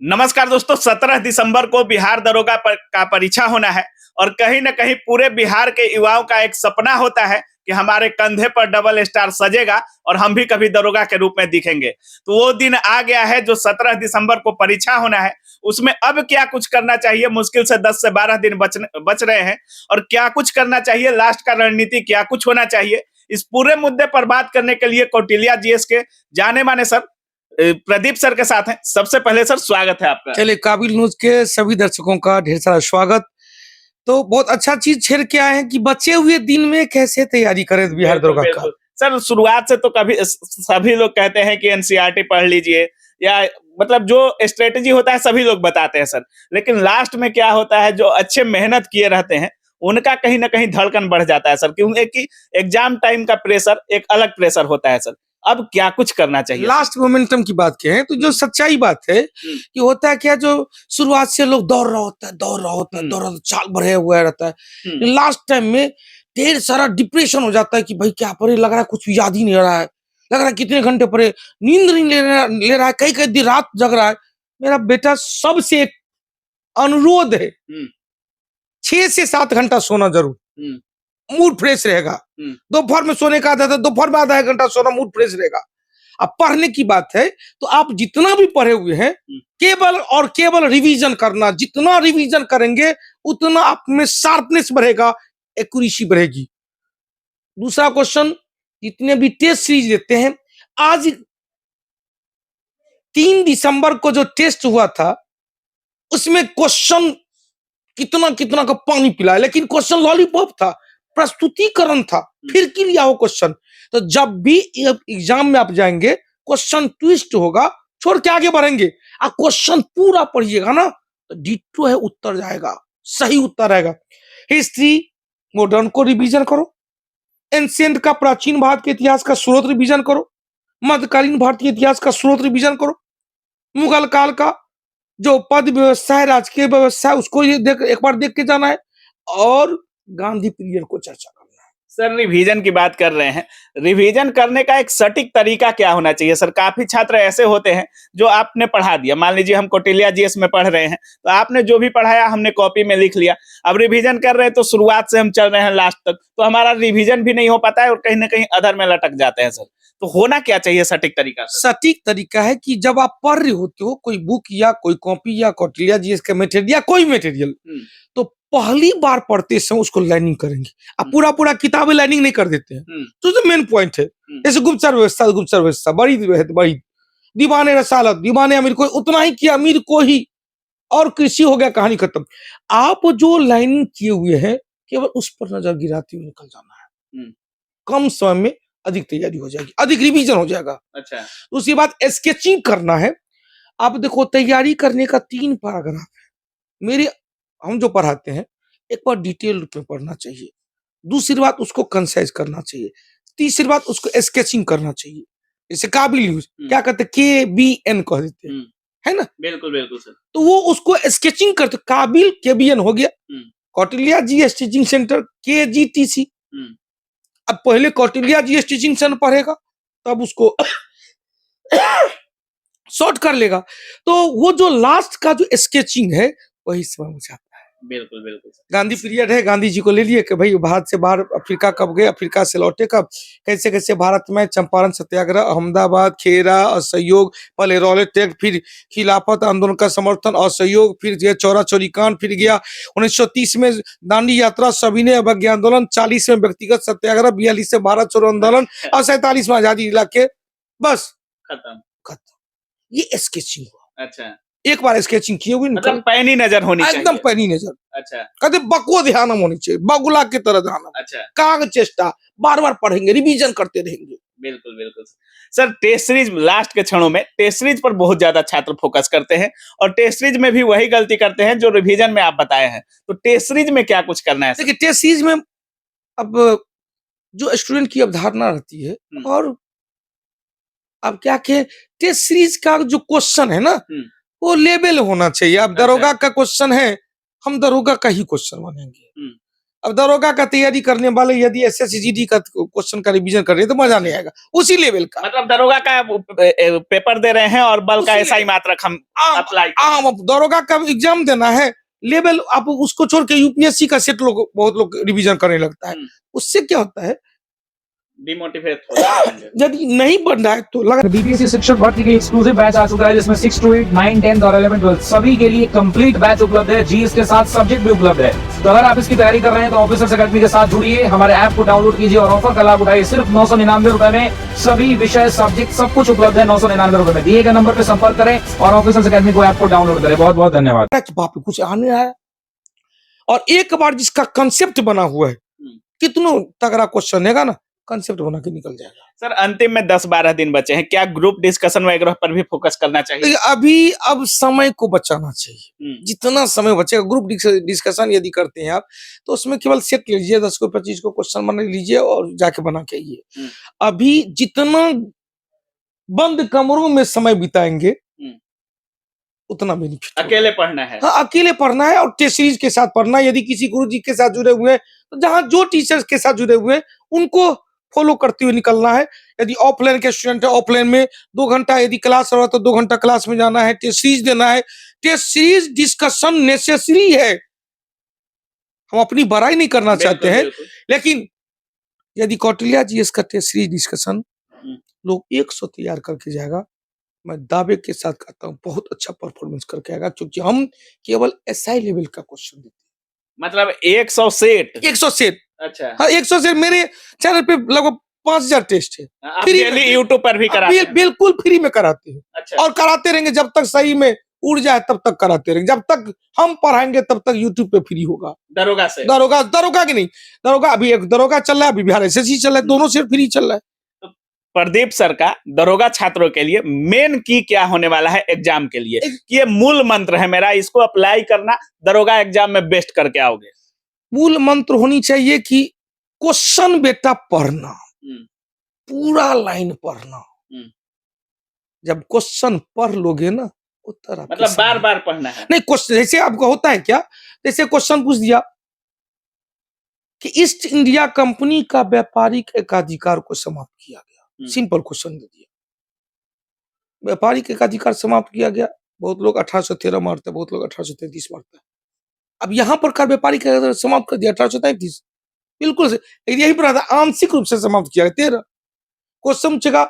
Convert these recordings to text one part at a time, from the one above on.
नमस्कार दोस्तों, 17 दिसंबर को बिहार दरोगा का परीक्षा होना है और कहीं न कहीं पूरे बिहार के युवाओं का एक सपना होता है कि हमारे कंधे पर डबल स्टार सजेगा और हम भी कभी दरोगा के रूप में दिखेंगे। तो वो दिन आ गया है जो 17 दिसंबर को परीक्षा होना है। उसमें अब क्या कुछ करना चाहिए, मुश्किल से 10 से 12 दिन बच रहे हैं और क्या कुछ करना चाहिए, लास्ट का रणनीति क्या कुछ होना चाहिए, इस पूरे मुद्दे पर बात करने के लिए कौटिल्या जीएस के जाने माने सर प्रदीप सर के साथ हैं। सबसे पहले सर स्वागत है आपका। चलिए, काबिल न्यूज के सभी दर्शकों का ढेर सारा स्वागत। तो बहुत अच्छा चीज छेड़ के आए हैं कि बचे हुए दिन में कैसे तैयारी करें बिहार दरोगा का। सर शुरुआत से तो कभी सभी लोग कहते हैं कि एनसीईआरटी पढ़ लीजिए, या मतलब जो स्ट्रेटेजी होता है सभी लोग बताते हैं सर, लेकिन लास्ट में क्या होता है, जो अच्छे मेहनत किए रहते हैं उनका कहीं ना कहीं धड़कन बढ़ जाता है सर, क्योंकि एग्जाम टाइम का प्रेशर एक अलग प्रेशर होता है सर। अब क्या कुछ करना चाहिए? लास्ट मोमेंटम की बात कहें तो जो सच्चाई बात है कि होता है क्या, जो शुरुआत से लोग दौड़ रहा होता है दौड़ रहा होता है दौड़ रहा चाल बढ़े हुआ रहता है, लास्ट टाइम में ढेर सारा डिप्रेशन हो जाता है कि भाई क्या पढ़े, लग रहा है कुछ याद ही नहीं रहा है, लग रहा है कितने घंटे पढ़े, नींद नहीं ले रहा है, कई कई दिन रात जग रहा है। मेरा बेटा सबसे एक अनुरोध है, 6 से 7 घंटा सोना जरूर, मूड फ्रेश रहेगा। दोपहर में सोने का आदत है, दोपहर में आधा घंटा सोना, मूड फ्रेश रहेगा। अब पढ़ने की बात है तो आप जितना भी पढ़े हुए हैं केवल और केवल रिवीजन करना, जितना रिवीजन करेंगे उतना आप में शार्पनेस बढ़ेगा, एक्यूरेसी बढ़ेगी। दूसरा क्वेश्चन, जितने भी टेस्ट सीरीज देते हैं, आज 3 दिसंबर को जो टेस्ट हुआ था उसमें क्वेश्चन कितना कितना का पानी पिलाया, लेकिन क्वेश्चन लॉलीपॉप था, प्रस्तुतिकरण था, फिर की लिया हो क्वेश्चन। तो जब भी एग्जाम में आप जाएंगे क्वेश्चन ट्विस्ट होगा, छोड़ के आगे बढ़ेंगे, आप क्वेश्चन पूरा पढ़िएगा ना तो डिट्टो है उत्तर जाएगा, सही उत्तर आएगा। हिस्ट्री मॉडर्न को रिवीजन करो, एंशिएंट का प्राचीन भारत के इतिहास का स्रोत रिवीजन करो, मध्यकालीन भारतीय इतिहास का स्रोत रिवीजन करो, मुगल काल का जो पद व्यवस्था है, राजकीय व्यवस्था है, उसको ये एक बार देख के जाना है, और गांधी पीरियड को चर्चा करना है। सर रिवीजन की बात कर रहे हैं, रिवीजन करने का एक सटीक तरीका क्या होना चाहिए सर? काफी छात्र ऐसे होते हैं जो आपने पढ़ा दिया, मान लीजिए हम कौटिल्या जीएस में पढ़ रहे हैं तो आपने जो भी पढ़ाया हमने कॉपी में लिख लिया, अब रिवीजन कर रहे हैं तो शुरुआत से हम चल रहे हैं लास्ट तक, तो हमारा रिवीजन भी नहीं हो पाता है और कहीं ना कहीं अधर में लटक जाते हैं सर। तो होना क्या चाहिए सटीक तरीका? सटीक तरीका है कि जब आप पढ़ रहे होते हो कोई बुक या कोई कॉपी या कौटिल्या जीएस का मटेरियल या कोई मटेरियल, तो पहली बार पढ़ते समय उसको लाइनिंग करेंगे। आप पूरा पूरा किताबें लाइनिंग नहीं कर देते हैं, तो जो मेन पॉइंट है, जैसे गुप्तचर व्यवस्था बड़ी दीवाने रसालत, दीवाने अमीर को उतना ही किया, अमीर को ही, और कृषि हो गया, कहानी खत्म। आप जो लाइनिंग किए हुए हैं केवल उस पर नजर गिराते हुए निकल जाना है, कम समय में अधिक तैयारी हो जाएगी, अधिक रिवीजन हो जाएगा। अच्छा, उसके बाद स्केचिंग करना है। आप देखो, तैयारी करने का 3 पैराग्राफ है। मेरे हम जो पढ़ाते हैं एक बार डिटेल रूप में पढ़ना चाहिए, दूसरी बात उसको कंसाइज करना चाहिए, तीसरी बात उसको स्केचिंग करना चाहिए। जैसे काबिल यूज क्या कहते हैं, KBN कह देते हैं, है ना? बिल्कुल बिल्कुल सर। तो वो उसको स्केचिंग करते, काबिल KBN हो गया, Kautilya GS teaching centre KGTC। अब पहले कौटिल्या जीएस टीचिंग सेंटर पढ़ेगा तब उसको शॉर्ट कर लेगा, तो वो जो लास्ट का जो स्केचिंग है वही समय हो जाता है। बिल्कुल बिल्कुल। गांधी पीरियड है, गांधी जी को ले लिए कि भाई भारत से बाहर अफ्रीका कब गए, अफ्रीका से लौटे कब, कैसे कैसे भारत में चंपारण सत्याग्रह, अहमदाबाद, खेरा, असहयोग, पहले रॉलेट एक्ट, फिर खिलाफत आंदोलन का समर्थन, असहयोग, फिर गया चौरा चौरी कांड, फिर गया 1930 में दांडी यात्रा, सविनय अवज्ञा आंदोलन, 40 में व्यक्तिगत सत्याग्रह, 42 से भारत छोड़ो आंदोलन, और 47 में आजादी दिला के बस खत्म। ये स्केचिंग हुआ। अच्छा, एक बार स्केचिंग किए हुए, मतलब पैनी नजर होनी चाहिए, एकदम पैनी नजर। अच्छा, कहते बकुआ ध्यान होनी चाहिए, बगुला की तरह ध्यान। अच्छा, काग चेष्टा, बार बार पढ़ेंगे, रिवीजन करते रहेंगे। बिल्कुल बिल्कुल सर। टेस्ट सीरीज लास्ट के क्षणों में टेस्ट सीरीज पर बहुत ज्यादा छात्र फोकस करते हैं और टेस्ट सीरीज में भी वही गलती करते हैं जो रिवीजन में आप बताए हैं। तो टेस्ट सीरीज में क्या कुछ करना है? देखिए, टेस्ट सीरीज में अब जो स्टूडेंट की अवधारणा रहती है, और अब क्या के टेस्ट सीरीज का जो क्वेश्चन है ना वो लेवल होना चाहिए। अब दरोगा का क्वेश्चन है, हम दरोगा का ही क्वेश्चन बनेंगे, अब दरोगा का तैयारी करने वाले यदि एसएससीजीडी का क्वेश्चन का रिवीजन कर रहे हैं तो मजा नहीं आएगा उसी लेवल का। मतलब दरोगा का पेपर दे रहे हैं और बल का ऐसा ही मात्रक हम अप्लाई आम अब दरोगा का एग्जाम देना है, लेवल आप उसको छोड़ के यूपीएससी का सेट लोग बहुत लोग रिवीजन करने लगता है। उससे क्या होता है, डिमोटिवेट हो जाते हैं। यदि नहीं बढ़ रहा है तो लगा बीपीएससी शिक्षक भर्ती के एक्सक्लूसिव बैच आ चुका है जिसमें 6 to 8, 9, 10 और 11, 12 सभी के लिए कंप्लीट बैच उपलब्ध है। जीएस के साथ सब्जेक्ट भी उपलब्ध है। तो अगर आप इसकी तैयारी कर रहे हैं तो ऑफिसर्स अकेडमी के साथ जुड़िए, हमारे ऐप को डाउनलोड कीजिए और ऑफर का लाभ उठाइए। सिर्फ 999 रुपए में सभी विषय सब्जेक्ट सब कुछ उपलब्ध है। 999 रुपए में दिए गए नंबर पर संपर्क करें और ऑफिसर्स अकेडमी को ऐप को डाउनलोड करें। बहुत बहुत धन्यवाद। बाप रे, कुछ आने आया और एक बार जिसका कंसेप्ट बना हुआ है, कितना तगड़ा क्वेश्चन है ना, कंसेप्ट बना के निकल जाएगा। सर अंतिम में 10-12 दिन बचे हैं, क्या ग्रुप डिस्कशन वगैरह पर भी फोकस करना चाहिए? अभी अब समय को बचाना चाहिए, जितना समय बचेगा। ग्रुप डिस्कशन यदि करते हैं आप तो उसमें केवल सेट लीजिए, 10 को 25 को क्वेश्चन बना लीजिए और जाके बना के आइए। अभी जितना बंद कमरों में समय बिताएंगे उतना बेनिफिट। अकेले पढ़ना है? हाँ, अकेले पढ़ना है और टेस्ट सीरीज के साथ पढ़ना है। यदि किसी गुरु जी के साथ जुड़े हुए हैं तो जहां जो टीचर्स के साथ जुड़े हुए हैं उनको फॉलो करते हुए निकलना है। यदि ऑफलाइन के स्टूडेंट है, ऑफलाइन में 2 घंटा यदि क्लास रहा तो 2 घंटा क्लास में जाना है, टेस्ट सीरीज देना है। टेस्ट सीरीज डिस्कशन नेसेसरी है, हम अपनी बड़ाई नहीं करना चाहते हैं, लेकिन यदि कौटिल्य जीएस का टेस्ट सीरीज डिस्कशन लोग 100 तैयार करके जाएगा, मैं दावे के साथ कहता हूँ बहुत अच्छा परफॉर्मेंस करके आएगा, क्योंकि हम केवल एसआई लेवल का क्वेश्चन देते हैं। मतलब 100 सेट? अच्छा हाँ, 100 सेट। मेरे चैनल पे लगभग 5000 टेस्ट है, डेली यूट्यूब पर भी कराते हैं? बिल्कुल फ्री में कराते हैं। अच्छा। और कराते रहेंगे जब तक सही में उड़ जाए, तब तक कराते रहेंगे। जब तक हम पढ़ाएंगे तब तक यूट्यूब पे फ्री होगा। दरोगा से? दरोगा की नहीं, दरोगा अभी एक दरोगा चल रहा है, अभी बिहार एसएससी चल रहा है, दोनों से फ्री चल रहा है। प्रदीप सर का दरोगा छात्रों के लिए मेन की क्या होने वाला है एग्जाम के लिए? ये मूल मंत्र है मेरा, इसको अप्लाई करना, दरोगा एग्जाम में बेस्ट करके आओगे। मूल मंत्र होनी चाहिए कि क्वेश्चन बेटा पढ़ना, पूरा लाइन पढ़ना। जब क्वेश्चन पढ़ लोगे ना, उत्तर मतलब बार बार पढ़ना है? नहीं, क्वेश्चन जैसे आपको होता है क्या, जैसे क्वेश्चन पूछ दिया कि ईस्ट इंडिया कंपनी का व्यापारिक एकाधिकार को समाप्त किया गया, सिंपल क्वेश्चन दे दिया। व्यापारिक एकाधिकार समाप्त किया गया, बहुत लोग 1813 मारते हैं, बहुत लोग 1833 मारते हैं। अब यहाँ पर का व्यापारिक समाप्त कर दिया 1833, बिल्कुल से यही पर आंशिक रूप से समाप्त किया गया। 13 क्वेश्चन पूछेगा,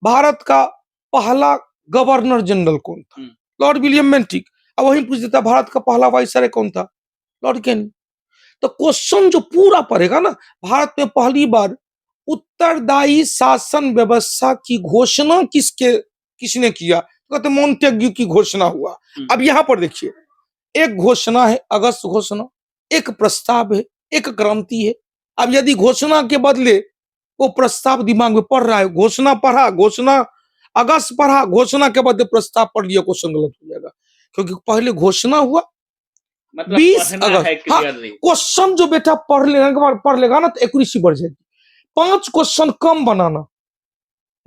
भारत का पहला गवर्नर जनरल कौन था? Lord William Bentinck. अब वही पूछ देता भारत का पहला वाइसराय कौन था? Lord Canning. तो क्वेश्चन जो पूरा पढ़ेगा ना, भारत में पहली बार उत्तरदायी शासन व्यवस्था की घोषणा किसने किया? तो कहते मोंटेग्यू की घोषणा हुआ। अब यहां पर देखिए, एक घोषणा है अगस्त घोषणा, एक प्रस्ताव है, एक क्रांति है। अब यदि घोषणा के बदले वो प्रस्ताव दिमाग में पढ़ रहा है, घोषणा पढ़ा, घोषणा अगस्त पढ़ा, घोषणा के बदले प्रस्ताव पढ़ लिया, क्वेश्चन गलत हो जाएगा, क्योंकि पहले घोषणा हुआ 20 अगस्त। हाँ, क्वेश्चन जो बेटा पढ़ लेगा ना तो एक्यूरेसी बढ़ जाएगी। 5 क्वेश्चन कम बनाना,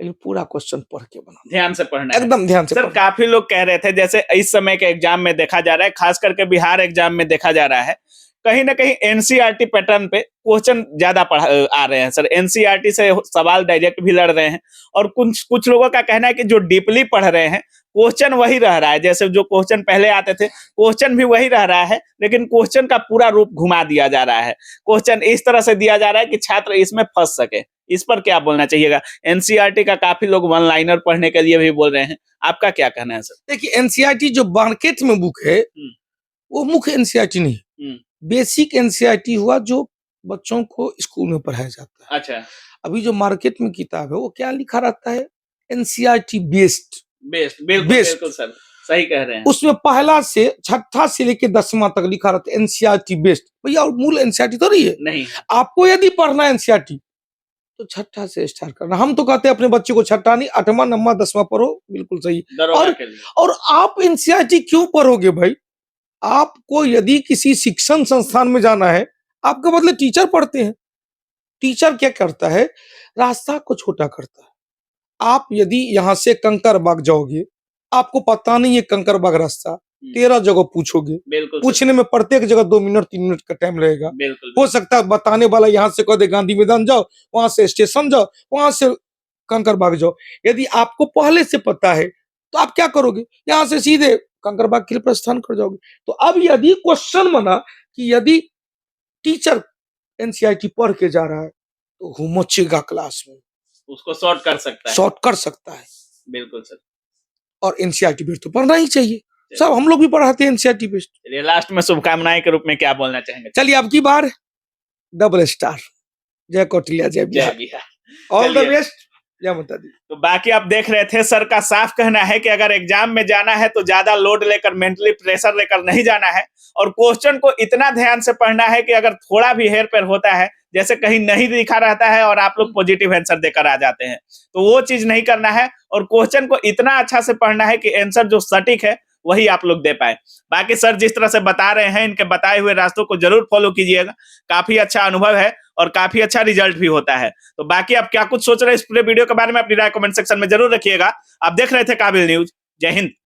लेकिन पूरा क्वेश्चन पढ़ के बनाना, ध्यान से पढ़ना, एकदम ध्यान से। सर काफी लोग कह रहे थे, जैसे इस समय के एग्जाम में देखा जा रहा है, खास करके बिहार एग्जाम में देखा जा रहा है, कहीं ना कहीं एनसीईआरटी पैटर्न पे क्वेश्चन ज्यादा आ रहे हैं। सर एनसीईआरटी से सवाल डायरेक्ट भी लड़ रहे हैं, और कुछ लोगों का कहना है कि जो डीपली पढ़ रहे हैं क्वेश्चन वही रह रहा है, जैसे जो क्वेश्चन पहले आते थे क्वेश्चन भी वही रह रहा है, लेकिन क्वेश्चन का पूरा रूप घुमा दिया जा रहा है। क्वेश्चन इस तरह से दिया जा रहा है कि छात्र इसमें फंस सके। इस पर क्या बोलना चाहिएगा? एनसीईआरटी का काफी लोग वन लाइनर पढ़ने के लिए भी बोल रहे हैं, आपका क्या कहना है सर? देखिए, एनसीईआरटी जो मार्केट में बुक है वो मुख्य एनसीईआरटी नहीं, बेसिक एनसीईआरटी हुआ जो बच्चों को स्कूल में पढ़ाया जाता है। अच्छा। अभी जो मार्केट में किताब है वो क्या लिखा रहता है? NCERT based. बिल्कुल सर, सही कह रहे हैं। उसमें पहला से छठा से लेके 10वां तक लिखा रहता है एनसीईआरटी बेस्ड। भैया, और मूल एनसीईआरटी तो नहीं है। नहीं, आपको यदि पढ़ना है एनसीईआरटी तो छठा से स्टार्ट करना। हम तो कहते हैं अपने बच्चे को छठा नहीं, 8वां 9वां 10वां पढ़ो, बिल्कुल सही। और आप एनसीईआरटी क्यों पढ़ोगे भाई? आपको यदि किसी शिक्षण संस्थान में जाना है, आपके बदले टीचर पढ़ते हैं। टीचर क्या करता है? रास्ता को छोटा करता है। आप यदि यहां से कंकरबाग जाओगे, आपको पता नहीं है कंकरबाग रास्ता, 13 जगह पूछोगे, बिल्कुल सर, पूछने में प्रत्येक जगह 2 मिनट 3 मिनट का टाइम लगेगा। बिल्कुल हो सकता है बताने वाला यहाँ से कह दे गांधी मैदान जाओ, वहां से स्टेशन जाओ, वहां से कंकरबाग जाओ। यदि आपको पहले से पता है तो आप क्या करोगे, यहाँ से सीधे कंकरबाग के लिए प्रस्थान कर जाओगे। तो अब यदि क्वेश्चन बना कि यदि टीचर एनसीईआरटी पढ़ के जा रहा है तो घूमोचेगा क्लास में, उसको शॉर्ट कर सकता है। शॉर्ट कर सकता है। बिल्कुल सर। और एनसीईआरटी बेस्ड तो पढ़ना ही चाहिए, सब हम लोग भी पढ़ाते हैं एनसीईआरटी बेस्ड। चलिए लास्ट में शुभकामनाएं के रूप में क्या बोलना चाहेंगे? चलिए अब की बार डबल स्टार, जय कौटिल्या जय जय बिहार, बिहार। ऑल द चलिए। बेस्ट, जय माता दी। तो बाकी आप देख रहे थे सर का साफ कहना है कि अगर एग्जाम में जाना है तो ज्यादा लोड लेकर, मेंटली प्रेशर लेकर नहीं जाना है, और क्वेश्चन को इतना ध्यान से पढ़ना है कि अगर थोड़ा भी हेर फेर होता है, जैसे कहीं नहीं लिखा रहता है और आप लोग पॉजिटिव आंसर देकर आ जाते हैं, तो वो चीज नहीं करना है। और क्वेश्चन को इतना अच्छा से पढ़ना है कि आंसर जो सटीक है वही आप लोग दे पाए। बाकी सर जिस तरह से बता रहे हैं, इनके बताए हुए रास्तों को जरूर फॉलो कीजिएगा, काफी अच्छा अनुभव है और काफी अच्छा रिजल्ट भी होता है। तो बाकी आप क्या कुछ सोच रहे हैं इस पूरे वीडियो के बारे में, अपनी राय कमेंट सेक्शन में जरूर रखिएगा। आप देख रहे थे काबिल न्यूज। जय हिंद।